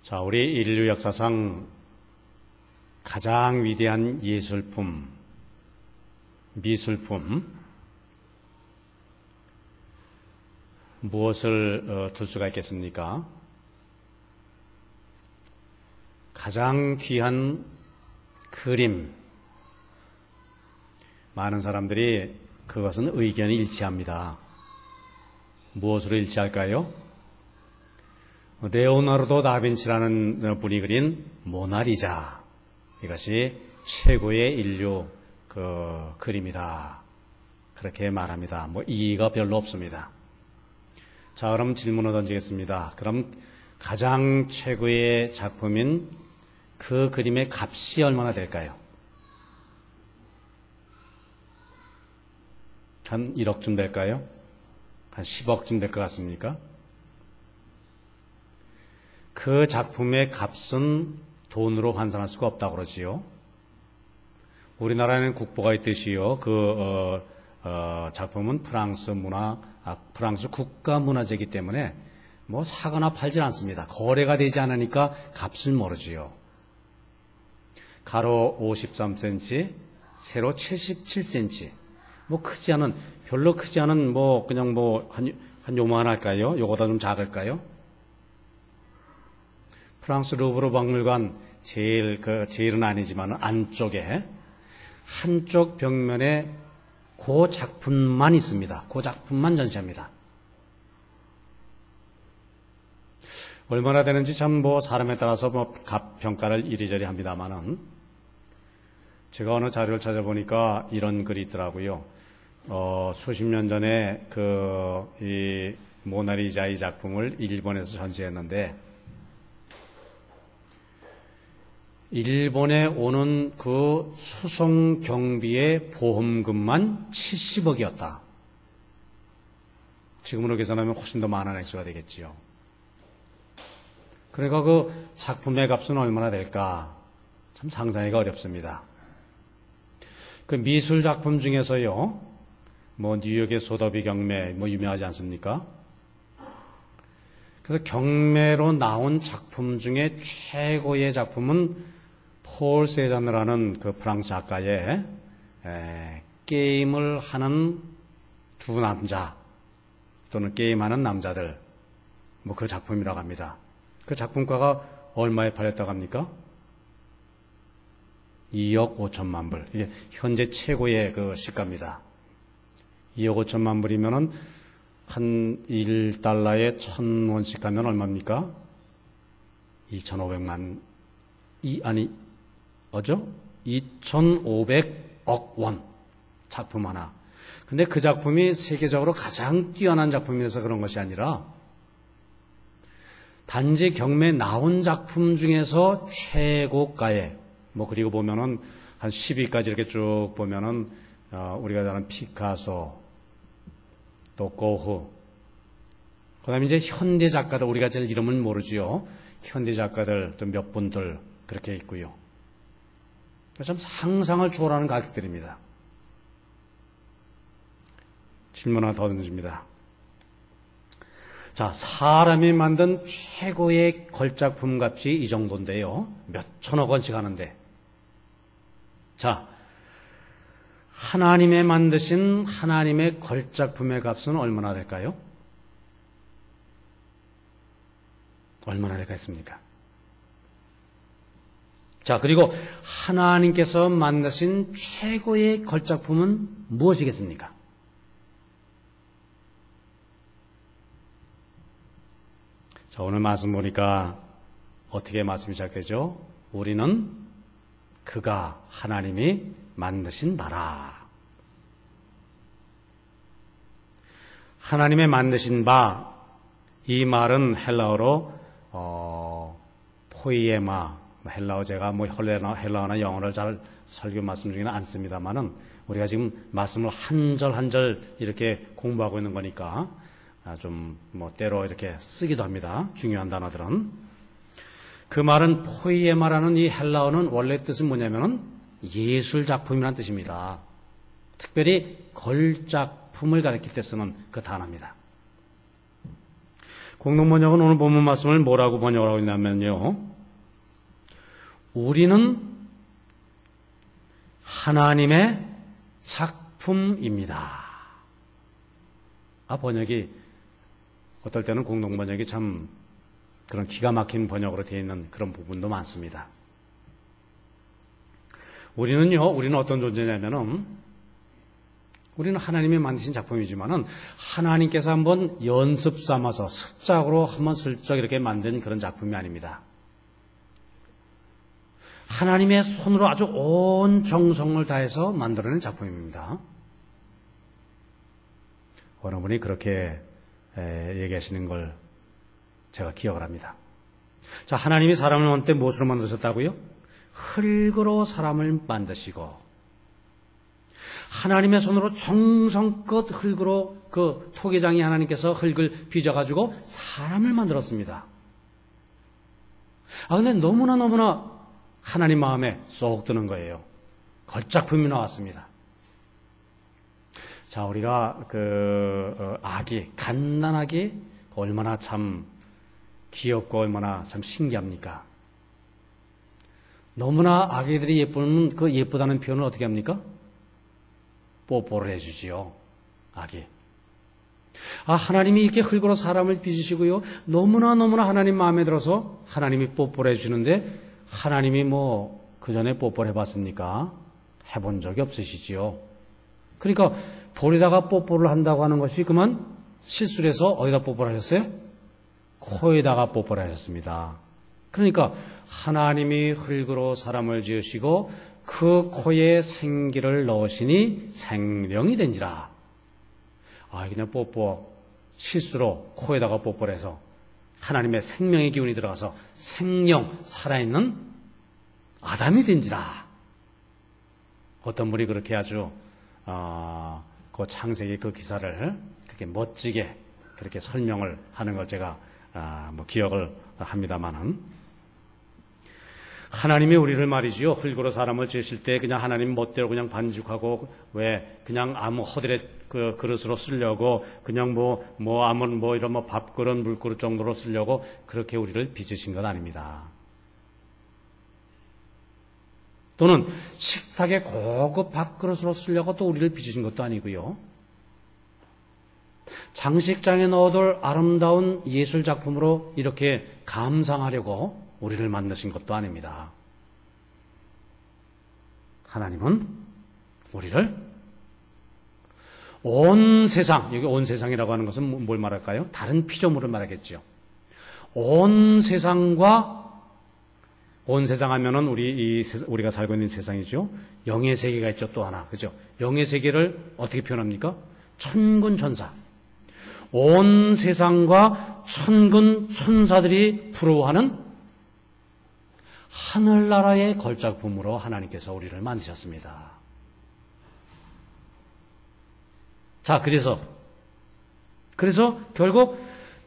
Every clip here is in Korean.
자, 우리 인류 역사상 가장 위대한 예술품, 미술품, 무엇을 둘 수가 있겠습니까? 가장 귀한 그림. 많은 사람들이 그것은 의견이 일치합니다. 무엇으로 일치할까요? 레오나르도 다빈치라는 분이 그린 모나리자. 이것이 최고의 인류 그림이다. 그렇게 말합니다. 뭐 이의가 별로 없습니다. 자, 그럼 질문을 던지겠습니다. 그럼 가장 최고의 작품인 그 그림의 값이 얼마나 될까요? 한 1억쯤 될까요? 한 10억쯤 될 것 같습니까? 그 작품의 값은 돈으로 환산할 수가 없다고 그러지요. 우리나라에는 국보가 있듯이요. 작품은 프랑스 국가 문화재이기 때문에 뭐 사거나 팔질 않습니다. 거래가 되지 않으니까 값을 모르지요. 가로 53cm, 세로 77cm. 뭐 별로 크지 않은 그냥 한 요만할까요? 요거보다 좀 작을까요? 프랑스 루브르 박물관 제일은 아니지만 안쪽에 한쪽 벽면에 그 작품만 있습니다. 그 작품만 전시합니다. 얼마나 되는지 참 사람에 따라서 평가를 이리저리 합니다만은 제가 어느 자료를 찾아보니까 이런 글이 있더라고요. 수십 년 전에 이 모나리자의 작품을 일본에서 전시했는데 일본에 오는 그 수송 경비의 보험금만 70억이었다. 지금으로 계산하면 훨씬 더 많은 액수가 되겠지요. 그러니까 그 작품의 값은 얼마나 될까? 참 상상하기가 어렵습니다. 그 미술 작품 중에서요, 뉴욕의 소더비 경매, 유명하지 않습니까? 그래서 경매로 나온 작품 중에 최고의 작품은 폴 세잔느라는 그 프랑스 작가의 게임을 하는 두 남자 또는 게임하는 남자들 그 작품이라고 합니다. 그 작품가가 얼마에 팔렸다고 합니까? 2억 5천만 불. 이게 현재 최고의 그 시가입니다. 2억 5천만 불이면은 한 1달러에 1,000원씩 하면 얼마입니까? 2,500만, 2,500억 원. 작품 하나. 근데 그 작품이 세계적으로 가장 뛰어난 작품이라서 그런 것이 아니라 단지 경매에 나온 작품 중에서 최고가의, 그리고 보면은 한 10위까지 이렇게 쭉 보면은, 우리가 잘 아는 피카소, 또 고흐, 그 다음에 이제 현대 작가들, 우리가 제일 이름을 모르지요. 현대 작가들 또 몇 분들 그렇게 있고요. 참 상상을 초월하는 가격들입니다. 질문 하나 더 던집니다. 자, 사람이 만든 최고의 걸작품 값이 이 정도인데요. 몇 천억 원씩 하는데. 자, 하나님의 만드신 하나님의 걸작품의 값은 얼마나 될까요? 얼마나 될까있습니까? 자, 그리고 하나님께서 만드신 최고의 걸작품은 무엇이겠습니까? 자, 오늘 말씀 보니까 어떻게 말씀이 시작되죠? 우리는 그가 하나님이 만드신 바라. 하나님의 만드신 바, 이 말은 헬라어로 포이에마, 헬라어 제가 헬라어나 영어를 잘 설교 말씀 중에는 안 씁니다만은 우리가 지금 말씀을 한 절 한 절 이렇게 공부하고 있는 거니까 때로 이렇게 쓰기도 합니다. 중요한 단어들은. 그 말은 포이에마라는 이 헬라어는 원래 뜻은 뭐냐면은 예술 작품이라는 뜻입니다. 특별히 걸작품을 가리킬 때 쓰는 그 단어입니다. 공동번역은 오늘 본문 말씀을 뭐라고 번역을 하고 있냐면요. 우리는 하나님의 작품입니다. 번역이 어떨 때는 공동번역이 참 그런 기가 막힌 번역으로 되어 있는 그런 부분도 많습니다. 우리는 어떤 존재냐면은 우리는 하나님이 만드신 작품이지만은 하나님께서 한번 연습 삼아서 습작으로 한번 슬쩍 이렇게 만든 그런 작품이 아닙니다. 하나님의 손으로 아주 온 정성을 다해서 만들어낸 작품입니다. 어느 분이 그렇게 얘기하시는 걸 제가 기억을 합니다. 자, 하나님이 사람을 만들 때 무엇으로 만드셨다고요? 흙으로 사람을 만드시고 하나님의 손으로 정성껏 흙으로 그 토기장이 하나님께서 흙을 빚어가지고 사람을 만들었습니다. 근데 너무나 하나님 마음에 쏙 드는 거예요. 걸작품이 나왔습니다. 자, 우리가 아기, 갓난아기 얼마나 참 귀엽고 얼마나 참 신기합니까? 너무나 아기들이 예쁘면 그 예쁘다는 표현을 어떻게 합니까? 뽀뽀를 해주지요. 아기. 하나님이 이렇게 흙으로 사람을 빚으시고요. 너무나 하나님 마음에 들어서 하나님이 뽀뽀를 해주는데 하나님이 그 전에 뽀뽀를 해봤습니까? 해본 적이 없으시지요. 그러니까 볼에다가 뽀뽀를 한다고 하는 것이 그만 실수를 해서 어디다 뽀뽀를 하셨어요? 코에다가 뽀뽀를 하셨습니다. 그러니까 하나님이 흙으로 사람을 지으시고 그 코에 생기를 넣으시니 생명이 된지라. 그냥 뽀뽀 실수로 코에다가 뽀뽀를 해서 하나님의 생명의 기운이 들어가서 생명 살아있는 아담이 된지라. 어떤 분이 그렇게 아주 그 창세기 그 기사를 그렇게 멋지게 그렇게 설명을 하는 걸 제가 기억을 합니다만은 하나님이 우리를 말이지요. 흙으로 사람을 지으실 때 그냥 하나님 멋대로 그냥 반죽하고 왜 그냥 아무 허들의 그 그릇으로 쓰려고 그냥 이런 밥그릇 물그릇 정도로 쓰려고 그렇게 우리를 빚으신 건 아닙니다. 또는 식탁에 고급 밥그릇으로 쓰려고 또 우리를 빚으신 것도 아니고요. 장식장에 넣어둘 아름다운 예술작품으로 이렇게 감상하려고 우리를 만드신 것도 아닙니다. 하나님은 우리를 온 세상, 여기 온 세상이라고 하는 것은 뭘 말할까요? 다른 피조물을 말하겠죠. 온 세상과 온 세상 하면은 우리가 살고 있는 세상이죠. 영의 세계가 있죠. 또 하나. 그죠? 영의 세계를 어떻게 표현합니까? 천군 천사. 온 세상과 천군 천사들이 부러워하는 하늘나라의 걸작품으로 하나님께서 우리를 만드셨습니다. 자, 그래서 결국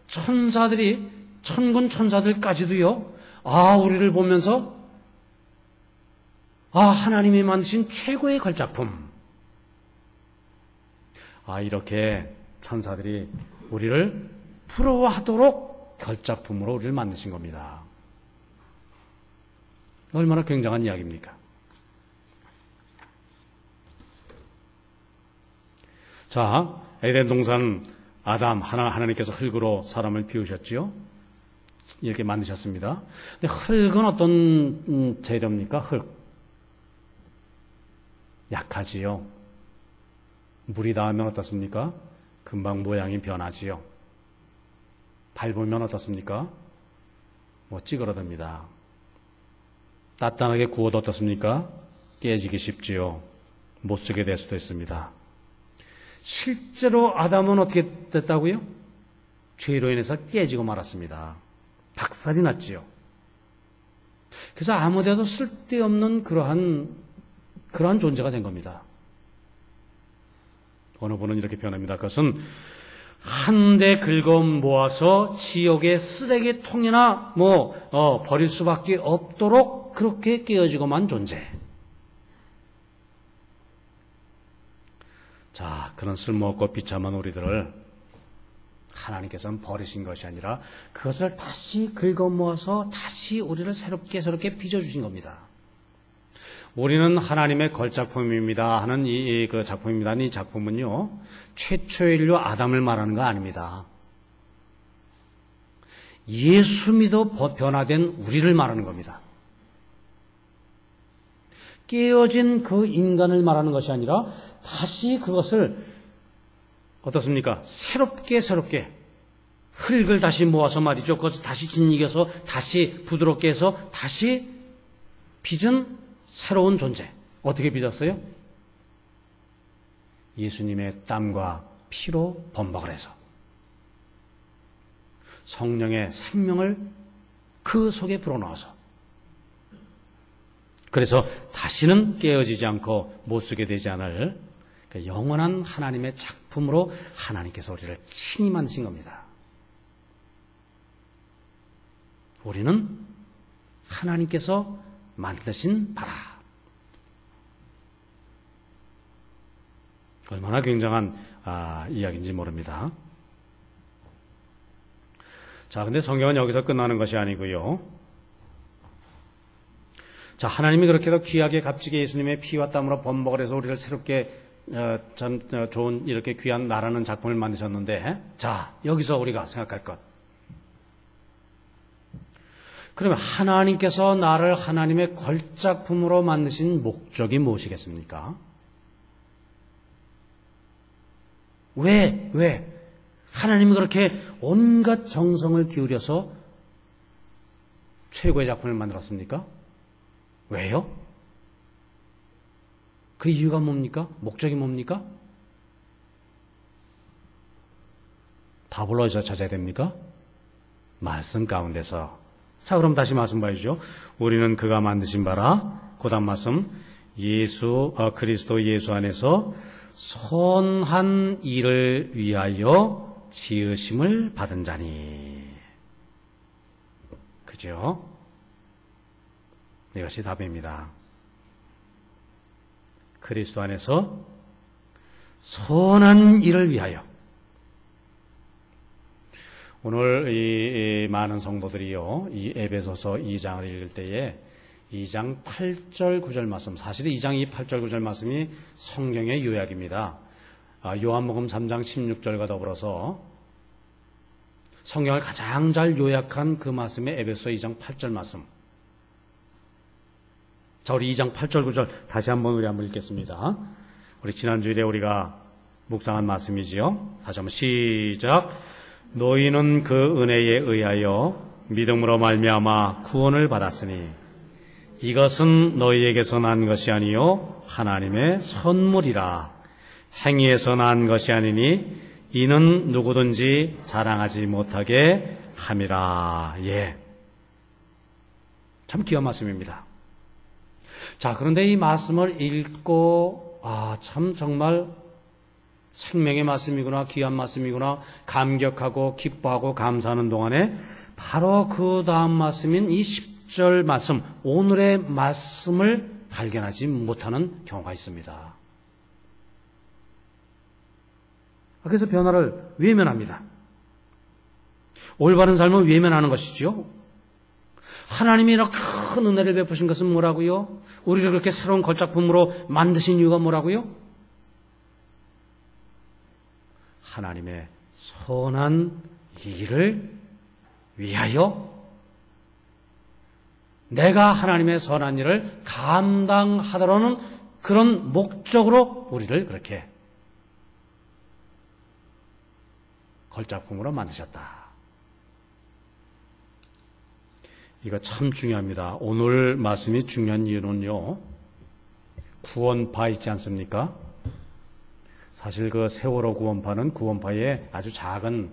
천사들이 천군 천사들까지도요. 우리를 보면서 하나님이 만드신 최고의 걸작품. 이렇게 천사들이 우리를 부러워하도록 걸작품으로 우리를 만드신 겁니다. 얼마나 굉장한 이야기입니까? 자, 에덴 동산 아담 하나님께서 흙으로 사람을 비우셨지요. 이렇게 만드셨습니다. 근데 흙은 어떤 재료입니까? 흙. 약하지요. 물이 닿으면 어떻습니까? 금방 모양이 변하지요. 밟으면 어떻습니까? 찌그러듭니다. 단단하게 구워도 어떻습니까? 깨지기 쉽지요. 못 쓰게 될 수도 있습니다. 실제로 아담은 어떻게 됐다고요? 죄로 인해서 깨지고 말았습니다. 박살이 났지요. 그래서 아무데도 쓸데없는 그러한 존재가 된 겁니다. 어느 분은 이렇게 표현합니다. 그것은 한데 긁어 모아서 지옥의 쓰레기통이나 버릴 수밖에 없도록 그렇게 깨어지고만 존재. 자, 그런 쓸모없고 비참한 우리들을 하나님께서는 버리신 것이 아니라 그것을 다시 긁어 모아서 다시 우리를 새롭게 빚어주신 겁니다. 우리는 하나님의 걸작품입니다 하는 그 작품입니다. 이 작품은요, 최초의 인류 아담을 말하는 거 아닙니다. 예수 믿어 변화된 우리를 말하는 겁니다. 깨어진 그 인간을 말하는 것이 아니라 다시 그것을 어떻습니까? 새롭게 흙을 다시 모아서 말이죠. 그것을 다시 짓이겨서 다시 부드럽게 해서 다시 빚은 새로운 존재. 어떻게 빚었어요? 예수님의 땀과 피로 범벅을 해서 성령의 생명을 그 속에 불어넣어서, 그래서 다시는 깨어지지 않고 못 쓰게 되지 않을 영원한 하나님의 작품으로 하나님께서 우리를 친히 만드신 겁니다. 우리는 하나님께서 만드신 바라. 얼마나 굉장한 이야기인지 모릅니다. 자, 근데 성경은 여기서 끝나는 것이 아니고요. 자, 하나님이 그렇게 귀하게 값지게 예수님의 피와 땀으로 범벅을 해서 우리를 새롭게 참 좋은 이렇게 귀한 나라는 작품을 만드셨는데, 자, 여기서 우리가 생각할 것. 그러면 하나님께서 나를 하나님의 걸작품으로 만드신 목적이 무엇이겠습니까? 왜? 하나님이 그렇게 온갖 정성을 기울여서 최고의 작품을 만들었습니까? 왜요? 그 이유가 뭡니까? 목적이 뭡니까? 답을 어디서 찾아야 됩니까? 말씀 가운데서. 자, 그럼 다시 말씀 봐야죠. 우리는 그가 만드신 바라, 그 다음 말씀, 그리스도 예수 안에서 선한 일을 위하여 지으심을 받은 자니. 그죠? 이것이 답입니다. 그리스도 안에서 선한 일을 위하여. 오늘 이 많은 성도들이요, 이 에베소서 2장을 읽을 때에 2장 8절 9절 말씀, 사실 2장 8절 9절 말씀이 성경의 요약입니다. 요한복음 3장 16절과 더불어서 성경을 가장 잘 요약한 그 말씀의 에베소 2장 8절 말씀. 자, 우리 2장 8절 9절 다시 한번 읽겠습니다. 우리 지난주일에 우리가 묵상한 말씀이지요. 다시 한번 시작. 너희는 그 은혜에 의하여 믿음으로 말미암아 구원을 받았으니 이것은 너희에게서 난 것이 아니요 하나님의 선물이라. 행위에서 난 것이 아니니 이는 누구든지 자랑하지 못하게 함이라. 예, 참 귀한 말씀입니다. 자, 그런데 이 말씀을 읽고 참 정말 생명의 말씀이구나, 귀한 말씀이구나, 감격하고 기뻐하고 감사하는 동안에 바로 그 다음 말씀인 이 10절 말씀, 오늘의 말씀을 발견하지 못하는 경우가 있습니다. 그래서 변화를 외면합니다. 올바른 삶을 외면하는 것이죠. 하나님이 이렇게 큰 은혜를 베푸신 것은 뭐라고요? 우리를 그렇게 새로운 걸작품으로 만드신 이유가 뭐라고요? 하나님의 선한 일을 위하여, 내가 하나님의 선한 일을 감당하도록 그런 목적으로 우리를 그렇게 걸작품으로 만드셨다. 이거 참 중요합니다. 오늘 말씀이 중요한 이유는요, 구원파 있지 않습니까? 사실 그 세월호 구원파는 구원파의 아주 작은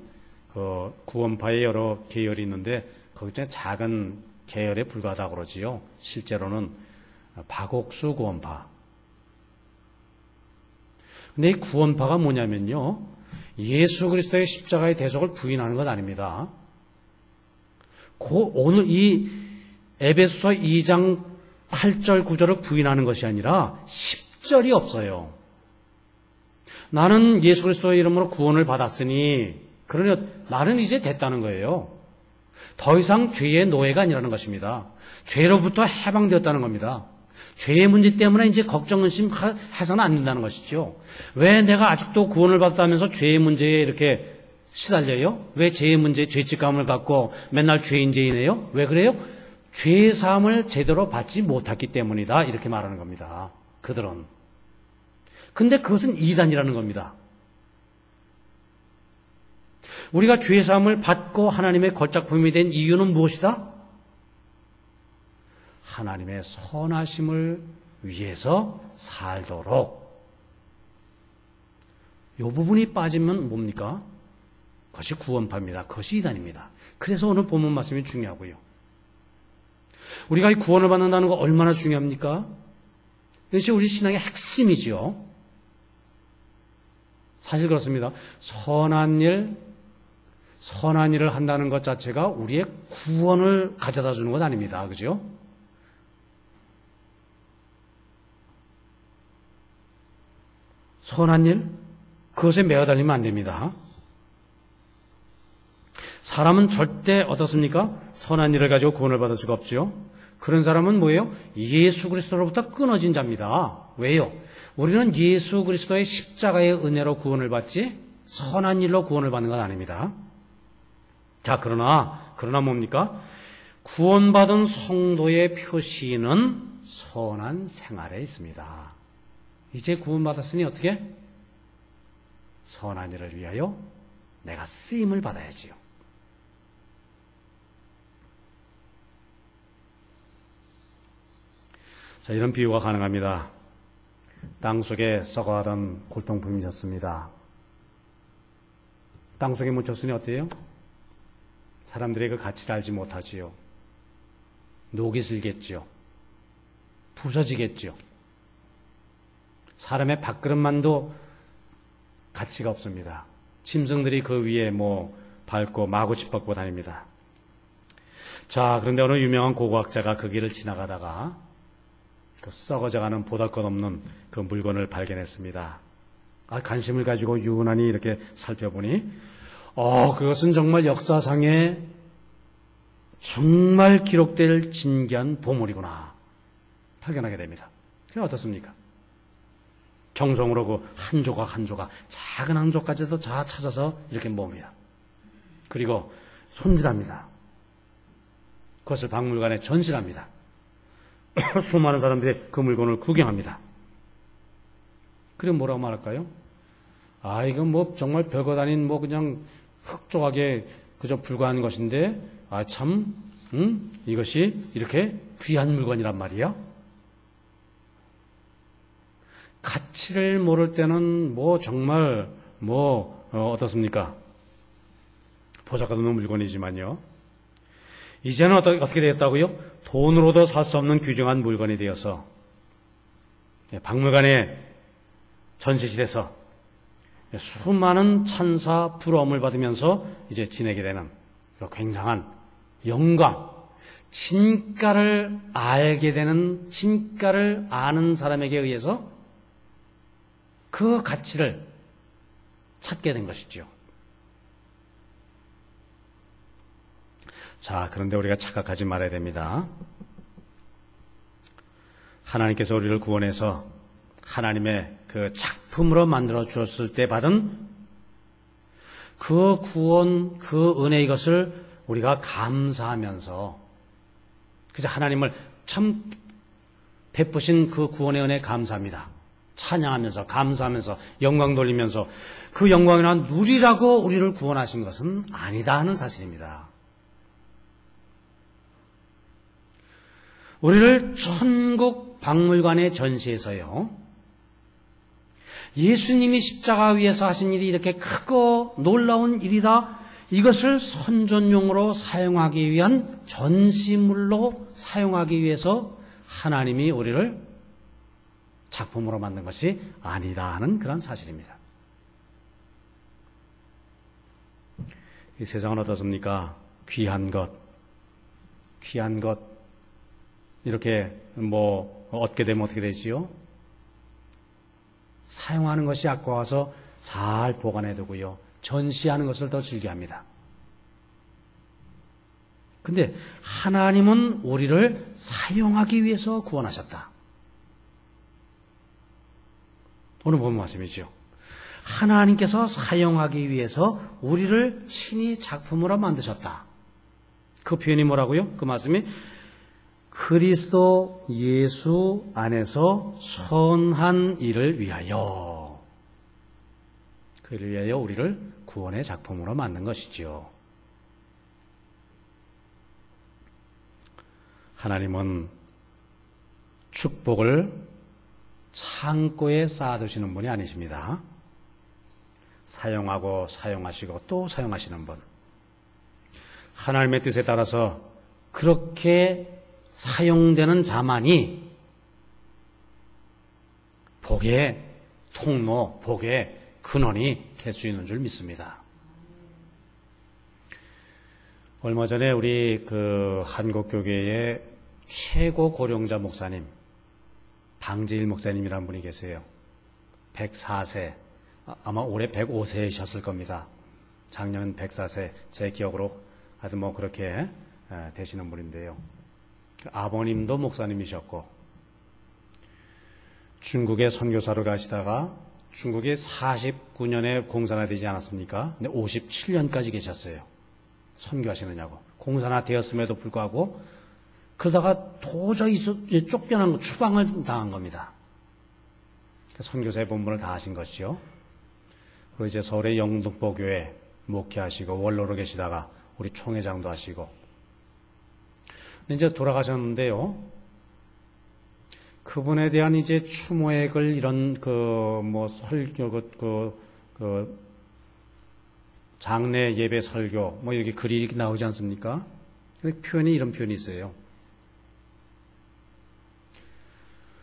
구원파의 여러 계열이 있는데 그 중에 작은 계열에 불과하다고 그러지요. 실제로는 박옥수 구원파. 근데 이 구원파가 뭐냐면요, 예수 그리스도의 십자가의 대속을 부인하는 것 아닙니다. 오늘 이 에베소서 2장 8절 9절을 부인하는 것이 아니라 10절이 없어요. 나는 예수 그리스도의 이름으로 구원을 받았으니 그러니 나는 이제 됐다는 거예요. 더 이상 죄의 노예가 아니라는 것입니다. 죄로부터 해방되었다는 겁니다. 죄의 문제 때문에 이제 걱정, 의심 해서는 안 된다는 것이죠. 왜 내가 아직도 구원을 받았다면서 죄의 문제에 이렇게 시달려요? 왜 죄의 문제에 죄책감을 갖고 맨날 죄인이에요? 왜 그래요? 죄의 사함을 제대로 받지 못했기 때문이다. 이렇게 말하는 겁니다. 그들은. 근데 그것은 이단이라는 겁니다. 우리가 죄의 사함을 받고 하나님의 걸작품이 된 이유는 무엇이다? 하나님의 선하심을 위해서 살도록. 이 부분이 빠지면 뭡니까? 그것이 구원파입니다. 그것이 이단입니다. 그래서 오늘 본문 말씀이 중요하고요. 우리가 이 구원을 받는다는 거 얼마나 중요합니까? 이것이 우리 신앙의 핵심이죠. 사실 그렇습니다. 선한 일을 한다는 것 자체가 우리의 구원을 가져다 주는 것 아닙니다. 그죠? 선한 일? 그것에 매어달리면 안 됩니다. 사람은 절대 어떻습니까? 선한 일을 가지고 구원을 받을 수가 없죠. 그런 사람은 뭐예요? 예수 그리스도로부터 끊어진 자입니다. 왜요? 우리는 예수 그리스도의 십자가의 은혜로 구원을 받지 선한 일로 구원을 받는 건 아닙니다. 자, 그러나 뭡니까? 구원받은 성도의 표시는 선한 생활에 있습니다. 이제 구원받았으니 어떻게? 선한 일을 위하여 내가 쓰임을 받아야지요. 자, 이런 비유가 가능합니다. 땅속에 썩어가던 골동품이셨습니다. 땅속에 묻혔으니 어때요? 사람들의 그 가치를 알지 못하지요. 녹이 슬겠지요. 부서지겠지요. 사람의 밥그릇만도 가치가 없습니다. 짐승들이 그 위에 밟고 마구 짚밟고 다닙니다. 자, 그런데 어느 유명한 고고학자가 그 길을 지나가다가 그 썩어져가는 보잘것없는 그 물건을 발견했습니다. 관심을 가지고 유난히 이렇게 살펴보니 그것은 정말 역사상에 정말 기록될 진귀한 보물이구나 발견하게 됩니다. 그게 어떻습니까? 정성으로 그 한 조각 한 조각 작은 한 조각까지도 다 찾아서 이렇게 모읍니다. 그리고 손질합니다. 그것을 박물관에 전시합니다. 수많은 사람들이 그 물건을 구경합니다. 그럼 뭐라고 말할까요? 이건 정말 별것 아닌 그냥 흙 조각에 그저 불과한 것인데 이것이 이렇게 귀한 물건이란 말이야? 가치를 모를 때는 정말 어떻습니까? 보잘것없는 물건이지만요. 이제는 어떻게 되었다고요? 돈으로도 살 수 없는 귀중한 물건이 되어서 박물관에 전시실에서 수많은 찬사 부러움을 받으면서 이제 지내게 되는 굉장한 영광, 진가를 알게 되는, 진가를 아는 사람에게 의해서 그 가치를 찾게 된 것이죠. 자, 그런데 우리가 착각하지 말아야 됩니다. 하나님께서 우리를 구원해서 하나님의 그 작품으로 만들어 주었을 때 받은 그 구원, 그 은혜, 이것을 우리가 감사하면서 그래서 하나님을 참 베푸신 그 구원의 은혜 감사합니다. 찬양하면서 감사하면서 영광 돌리면서 그 영광이나 누리라고 우리를 구원하신 것은 아니다 하는 사실입니다. 우리를 천국 박물관에 전시해서요, 예수님이 십자가 위에서 하신 일이 이렇게 크고 놀라운 일이다, 이것을 선전용으로 사용하기 위한 전시물로 사용하기 위해서 하나님이 우리를 작품으로 만든 것이 아니다 하는 그런 사실입니다. 이 세상은 어떻습니까? 귀한 것 이렇게 얻게 되면 어떻게 되지요? 사용하는 것이 아까워서 잘 보관해 두고요, 전시하는 것을 더 즐겨합니다. 근데 하나님은 우리를 사용하기 위해서 구원하셨다. 오늘 본 말씀이죠. 하나님께서 사용하기 위해서 우리를 친히 작품으로 만드셨다. 그 표현이 뭐라고요? 그 말씀이 그리스도 예수 안에서 선한 일을 위하여, 그를 위하여 우리를 구원의 작품으로 만든 것이지요. 하나님은 축복을 창고에 쌓아두시는 분이 아니십니다. 사용하고 사용하시고 또 사용하시는 분. 하나님의 뜻에 따라서 그렇게 사용되는 자만이 복의 통로, 복의 근원이 될 수 있는 줄 믿습니다. 얼마 전에 우리 한국교회의 최고 고령자 목사님, 방재일 목사님이라는 분이 계세요. 104세, 아마 올해 105세이셨을 겁니다. 작년 104세, 제 기억으로 하여튼 그렇게 되시는 분인데요. 아버님도 목사님이셨고, 중국에 선교사로 가시다가 중국이 49년에 공산화 되지 않았습니까? 근데 57년까지 계셨어요. 선교하시느냐고. 공산화 되었음에도 불구하고 그러다가 도저히 쫓겨난 거, 추방을 당한 겁니다. 선교사의 본분을 다 하신 것이요. 그리고 이제 서울의 영등포교회 목회하시고 원로로 계시다가 우리 총회장도 하시고. 근데 이제 돌아가셨는데요. 그분에 대한 이제 추모액을 이런 장례 예배 설교 여기 글이 나오지 않습니까? 표현이 이런 표현이 있어요.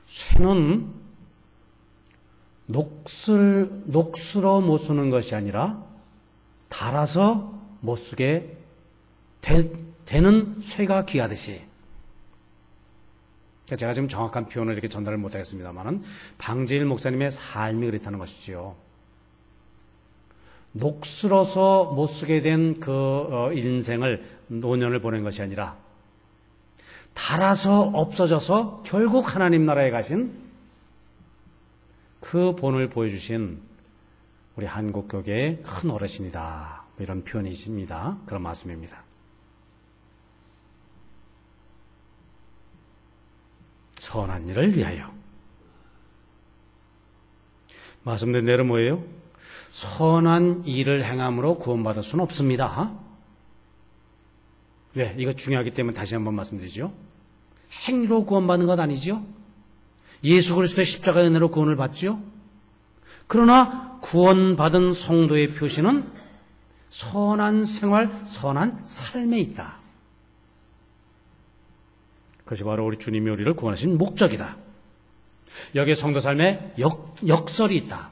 쇠는 녹슬어 못 쓰는 것이 아니라 닳아서 못 쓰게 되는 쇠가 귀하듯이. 제가 지금 정확한 표현을 이렇게 전달을 못하겠습니다만은 방재일 목사님의 삶이 그렇다는 것이지요. 녹슬어서 못 쓰게 된 인생을, 노년을 보낸 것이 아니라 닳아서 없어져서 결국 하나님 나라에 가신 그 본을 보여주신 우리 한국교계의 큰 어르신이다. 이런 표현이십니다. 그런 말씀입니다. 선한 일을 위하여. 말씀드린 대로 뭐예요? 선한 일을 행함으로 구원받을 수는 없습니다. 왜? 이거 중요하기 때문에 다시 한번 말씀드리죠. 행위로 구원받는 것 아니죠? 예수 그리스도의 십자가의 은혜로 구원을 받죠? 그러나 구원받은 성도의 표시는 선한 생활, 선한 삶에 있다. 그것이 바로 우리 주님이 우리를 구원하신 목적이다. 여기에 성도 삶에 역설이 있다.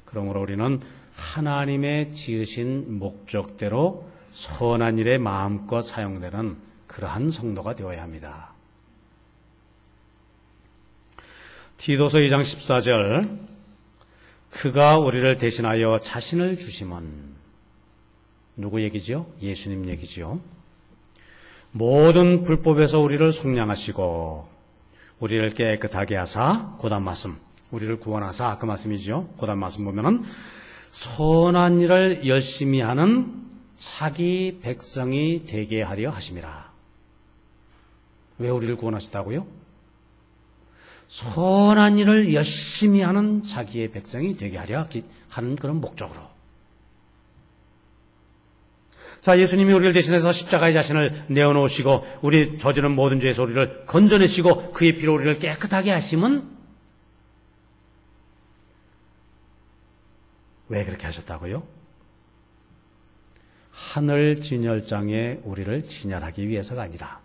그러므로 우리는 하나님의 지으신 목적대로 선한 일에 마음껏 사용되는 그러한 성도가 되어야 합니다. 디도서 2장 14절, 그가 우리를 대신하여 자신을 주심은, 누구 얘기지요? 예수님 얘기지요. 모든 불법에서 우리를 속량하시고 우리를 깨끗하게 하사, 고단 말씀, 우리를 구원하사, 그 말씀이지요. 고단 말씀 보면은 선한 일을 열심히 하는 자기 백성이 되게 하려 하심이라. 왜 우리를 구원하셨다고요? 선한 일을 열심히 하는 자기의 백성이 되게 하려 하는 그런 목적으로. 자, 예수님이 우리를 대신해서 십자가의 자신을 내어놓으시고 우리 저지른 모든 죄에서 우리를 건져내시고 그의 피로 우리를 깨끗하게 하심은 왜 그렇게 하셨다고요? 하늘 진열장에 우리를 진열하기 위해서가 아니라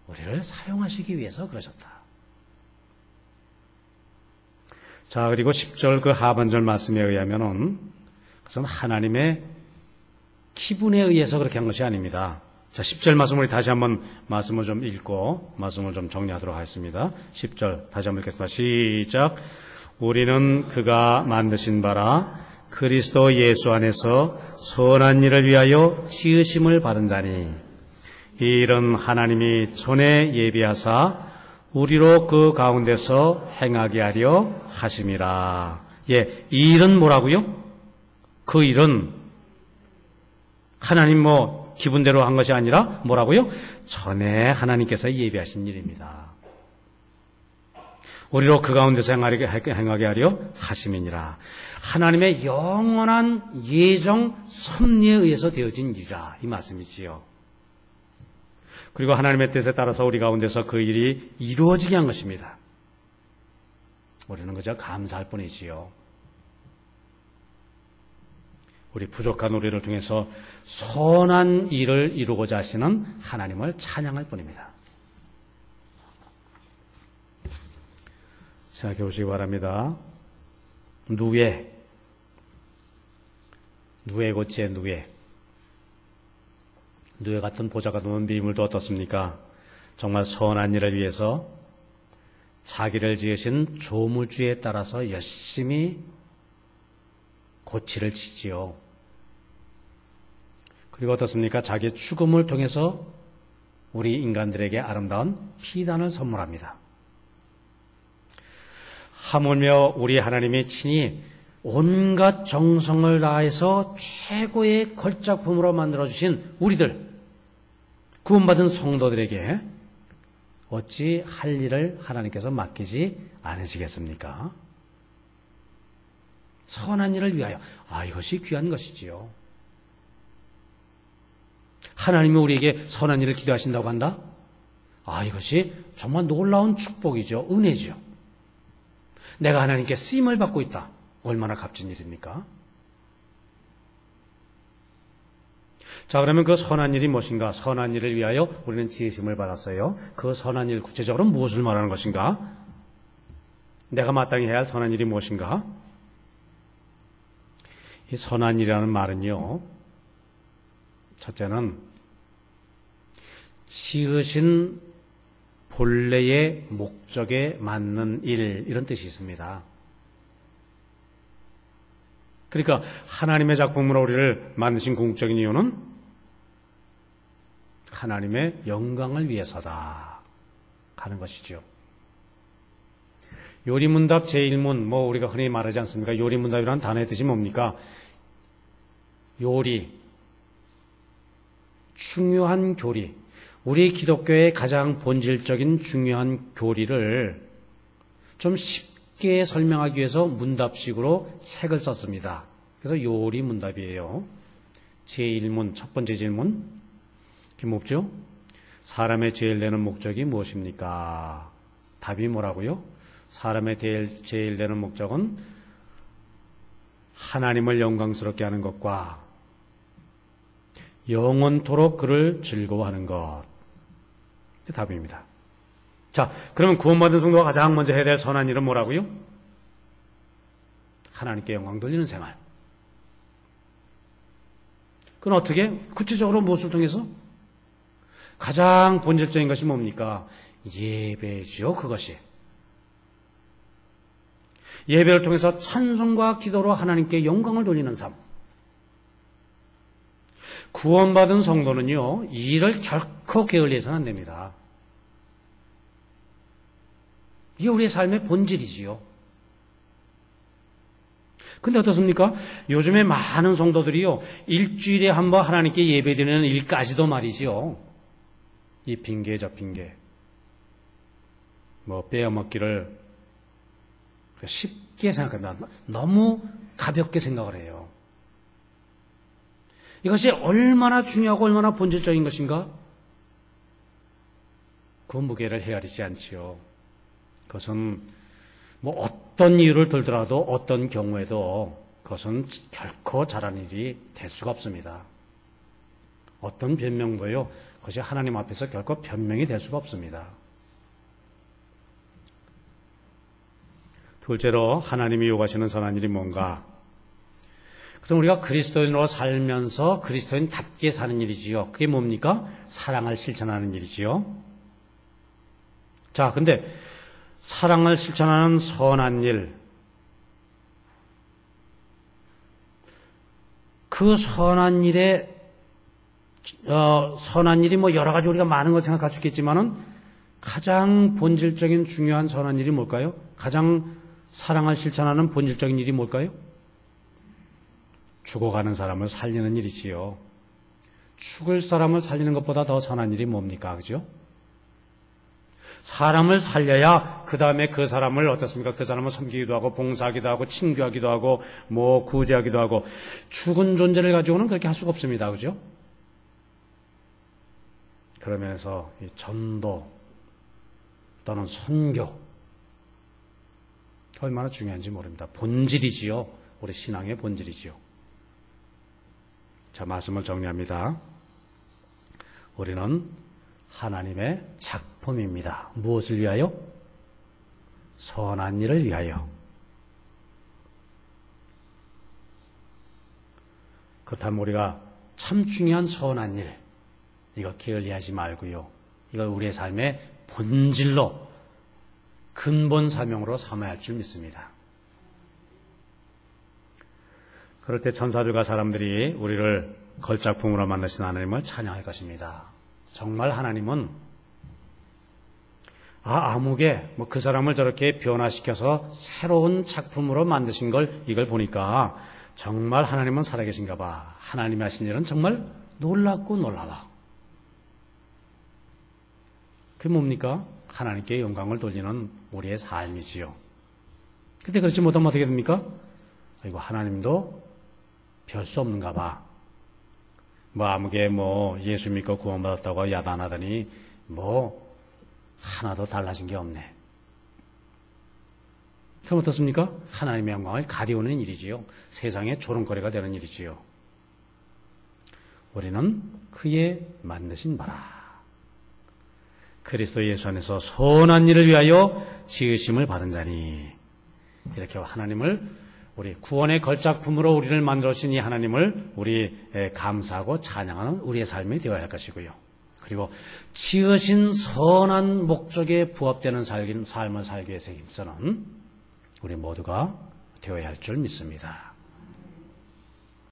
우리를 사용하시기 위해서 그러셨다. 자, 그리고 10절 그 하반절 말씀에 의하면은 그것은 하나님의 기분에 의해서 그렇게 한 것이 아닙니다. 자, 10절 말씀 우리 다시 한번 말씀을 좀 읽고 말씀을 좀 정리하도록 하겠습니다. 10절 다시 한번 읽겠습니다. 시작. 우리는 그가 만드신 바라 그리스도 예수 안에서 선한 일을 위하여 지으심을 받은 자니 이 일은 하나님이 전에 예비하사 우리로 그 가운데서 행하게 하려 하심이라. 예, 이 일은 뭐라고요? 그 일은 하나님 기분대로 한 것이 아니라 뭐라고요? 전에 하나님께서 예비하신 일입니다. 우리로 그 가운데서 행하게 하려 하심이니라. 하나님의 영원한 예정 섭리에 의해서 되어진 일이라 이 말씀이지요. 그리고 하나님의 뜻에 따라서 우리 가운데서 그 일이 이루어지게 한 것입니다. 우리는 그저 감사할 뿐이지요. 우리 부족한 우리를 통해서 선한 일을 이루고자 하시는 하나님을 찬양할 뿐입니다. 생각해 보시기 바랍니다. 누에 고치의 누에 같은 보좌가 드문 미물도 어떻습니까? 정말 선한 일을 위해서 자기를 지으신 조물주에 따라서 열심히 고치를 치지요. 그리고 어떻습니까? 자기의 죽음을 통해서 우리 인간들에게 아름다운 피단을 선물합니다. 하물며 우리 하나님이 친히 온갖 정성을 다해서 최고의 걸작품으로 만들어주신 우리들, 구원받은 성도들에게 어찌 할 일을 하나님께서 맡기지 않으시겠습니까? 선한 일을 위하여. 이것이 귀한 것이지요. 하나님이 우리에게 선한 일을 기도하신다고 한다? 이것이 정말 놀라운 축복이죠. 은혜죠. 내가 하나님께 쓰임을 받고 있다. 얼마나 값진 일입니까? 자, 그러면 그 선한 일이 무엇인가? 선한 일을 위하여 우리는 지으심을 받았어요. 그 선한 일, 구체적으로 무엇을 말하는 것인가? 내가 마땅히 해야 할 선한 일이 무엇인가? 이 선한 일이라는 말은요, 첫째는 지으신 본래의 목적에 맞는 일, 이런 뜻이 있습니다. 그러니까 하나님의 작품으로 우리를 만드신 궁극적인 이유는 하나님의 영광을 위해서다 하는 것이죠. 요리문답 제1문, 우리가 흔히 말하지 않습니까? 요리문답이라는 단어의 뜻이 뭡니까? 요리, 중요한 교리, 우리 기독교의 가장 본질적인 중요한 교리를 좀 쉽게 설명하기 위해서 문답식으로 책을 썼습니다. 그래서 요리문답이에요. 제1문, 첫 번째 질문, 그게 뭐죠? 사람의 제일 되는 목적이 무엇입니까? 답이 뭐라고요? 사람의 제일 되는 목적은 하나님을 영광스럽게 하는 것과 영원토록 그를 즐거워하는 것. 답입니다. 자, 그러면 구원받은 성도가 가장 먼저 해야 될 선한 일은 뭐라고요? 하나님께 영광 돌리는 생활. 그건 어떻게? 구체적으로 무엇을 통해서? 가장 본질적인 것이 뭡니까? 예배죠, 그것이. 예배를 통해서 찬송과 기도로 하나님께 영광을 돌리는 삶. 구원받은 성도는요, 이 일을 결코 게을리해서는 안 됩니다. 이게 우리의 삶의 본질이지요. 근데 어떻습니까? 요즘에 많은 성도들이요, 일주일에 한 번 하나님께 예배드리는 일까지도 말이지요. 이 핑계 저 핑계. 빼어먹기를 쉽게 생각합니다. 너무 가볍게 생각을 해요. 이것이 얼마나 중요하고 얼마나 본질적인 것인가? 그 무게를 헤아리지 않지요. 그것은 어떤 이유를 들더라도 어떤 경우에도 그것은 결코 잘한 일이 될 수가 없습니다. 어떤 변명도요, 그것이 하나님 앞에서 결코 변명이 될 수가 없습니다. 둘째로 하나님이 요구하시는 선한 일이 뭔가? 그래서 우리가 그리스도인으로 살면서 그리스도인답게 사는 일이지요. 그게 뭡니까? 사랑을 실천하는 일이지요. 자, 근데 사랑을 실천하는 선한 일, 그 선한 일에 선한 일이 뭐 여러 가지 우리가 많은 걸 생각할 수 있겠지만은 가장 본질적인 중요한 선한 일이 뭘까요? 가장 사랑을 실천하는 본질적인 일이 뭘까요? 죽어가는 사람을 살리는 일이지요. 죽을 사람을 살리는 것보다 더 선한 일이 뭡니까? 그죠? 사람을 살려야 그 다음에 그 사람을 어떻습니까? 그 사람을 섬기기도 하고 봉사하기도 하고 친교하기도 하고 뭐 구제하기도 하고 죽은 존재를 가지고는 그렇게 할 수가 없습니다. 그죠? 그러면서 이 전도 또는 선교 얼마나 중요한지 모릅니다. 본질이지요. 우리 신앙의 본질이지요. 자, 말씀을 정리합니다. 우리는 하나님의 작품입니다. 무엇을 위하여? 선한 일을 위하여. 그렇다면 우리가 참 중요한 선한 일, 이거 게을리하지 말고요. 이걸 우리의 삶의 본질로, 근본 사명으로 삼아야 할 줄 믿습니다. 그럴 때 천사들과 사람들이 우리를 걸작품으로 만드신 하나님을 찬양할 것입니다. 정말 하나님은 아무개 뭐 그 사람을 저렇게 변화시켜서 새로운 작품으로 만드신 걸 이걸 보니까 정말 하나님은 살아계신가 봐. 하나님이 하신 일은 정말 놀랍고 놀라워. 그게 뭡니까? 하나님께 영광을 돌리는 우리의 삶이지요. 근데 그렇지 못하면 어떻게 됩니까? 아이고, 하나님도 별 수 없는가 봐. 뭐 아무개 뭐 예수 믿고 구원받았다고 야단하더니 뭐 하나도 달라진 게 없네. 그럼 어떻습니까? 하나님의 영광을 가리우는 일이지요. 세상의 조롱거리가 되는 일이지요. 우리는 그의 만드신 바라. 그리스도 예수 안에서 선한 일을 위하여 지으심을 받은 자니. 이렇게 하나님을 우리 구원의 걸작품으로 우리를 만들어주신 이 하나님을 우리 감사하고 찬양하는 우리의 삶이 되어야 할 것이고요. 그리고 지으신 선한 목적에 부합되는 삶을 살기 위해서 힘쓰는 우리 모두가 되어야 할 줄 믿습니다.